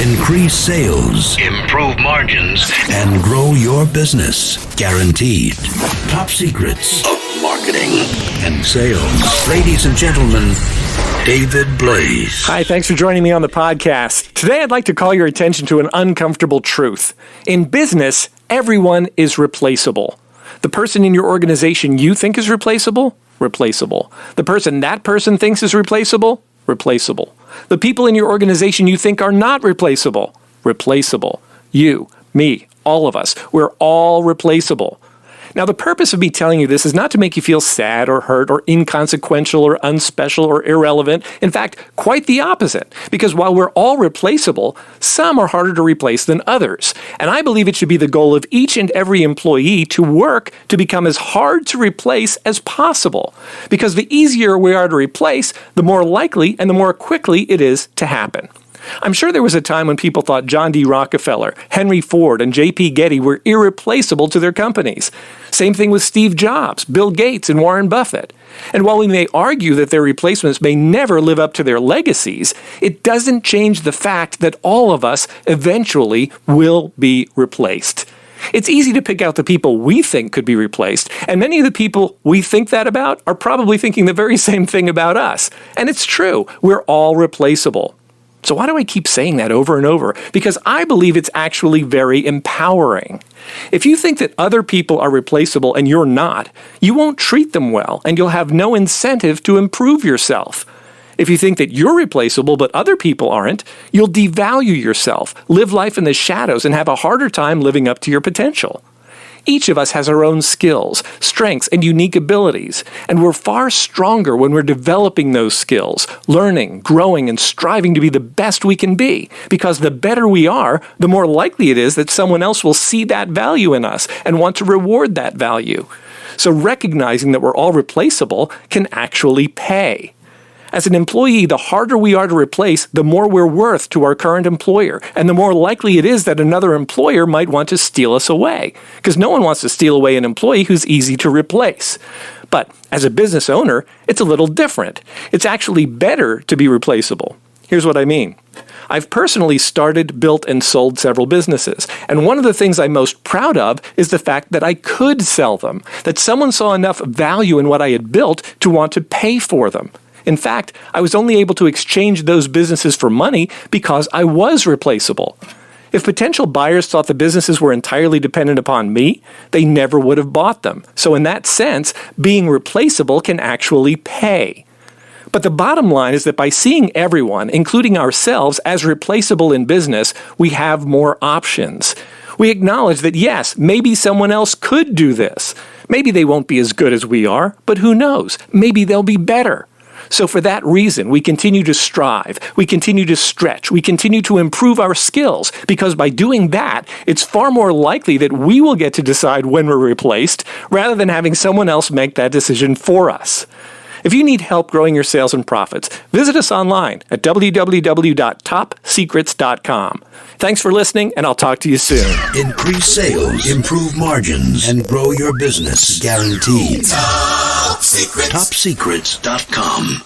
Increase sales, improve margins, and grow your business. Guaranteed. Top secrets of marketing and sales. Ladies and gentlemen, David Blaze. Hi, thanks for joining me on the podcast. Today I'd like to call your attention to an uncomfortable truth. In business, everyone is replaceable. The person in your organization you think is replaceable? Replaceable. The person that person thinks is replaceable? Replaceable. The people in your organization you think are not replaceable? Replaceable. You, me, all of us, we're all replaceable. Now, the purpose of me telling you this is not to make you feel sad or hurt or inconsequential or unspecial or irrelevant. In fact, quite the opposite. Because while we're all replaceable, some are harder to replace than others. And I believe it should be the goal of each and every employee to work to become as hard to replace as possible. Because the easier we are to replace, the more likely and the more quickly it is to happen. I'm sure there was a time when people thought John D. Rockefeller, Henry Ford, and J.P. Getty were irreplaceable to their companies. Same thing with Steve Jobs, Bill Gates, and Warren Buffett. And while we may argue that their replacements may never live up to their legacies, it doesn't change the fact that all of us eventually will be replaced. It's easy to pick out the people we think could be replaced, and many of the people we think that about are probably thinking the very same thing about us. And it's true, we're all replaceable. So why do I keep saying that over and over? Because I believe it's actually very empowering. If you think that other people are replaceable and you're not, you won't treat them well and you'll have no incentive to improve yourself. If you think that you're replaceable but other people aren't, you'll devalue yourself, live life in the shadows, and have a harder time living up to your potential. Each of us has our own skills, strengths, and unique abilities, and we're far stronger when we're developing those skills, learning, growing, and striving to be the best we can be, because the better we are, the more likely it is that someone else will see that value in us and want to reward that value. So recognizing that we're all replaceable can actually pay. As an employee, the harder we are to replace, the more we're worth to our current employer, and the more likely it is that another employer might want to steal us away, because no one wants to steal away an employee who's easy to replace. But as a business owner, it's a little different. It's actually better to be replaceable. Here's what I mean. I've personally started, built, and sold several businesses, and one of the things I'm most proud of is the fact that I could sell them, that someone saw enough value in what I had built to want to pay for them. In fact, I was only able to exchange those businesses for money because I was replaceable. If potential buyers thought the businesses were entirely dependent upon me, they never would have bought them. So in that sense, being replaceable can actually pay. But the bottom line is that by seeing everyone, including ourselves, as replaceable in business, we have more options. We acknowledge that yes, maybe someone else could do this. Maybe they won't be as good as we are, but who knows? Maybe they'll be better. So for that reason, we continue to strive, we continue to stretch, we continue to improve our skills, because by doing that, it's far more likely that we will get to decide when we're replaced, rather than having someone else make that decision for us. If you need help growing your sales and profits, visit us online at www.topsecrets.com. Thanks for listening, and I'll talk to you soon. Increase sales, improve margins, and grow your business. Guaranteed. Top Secrets. TopSecrets.com.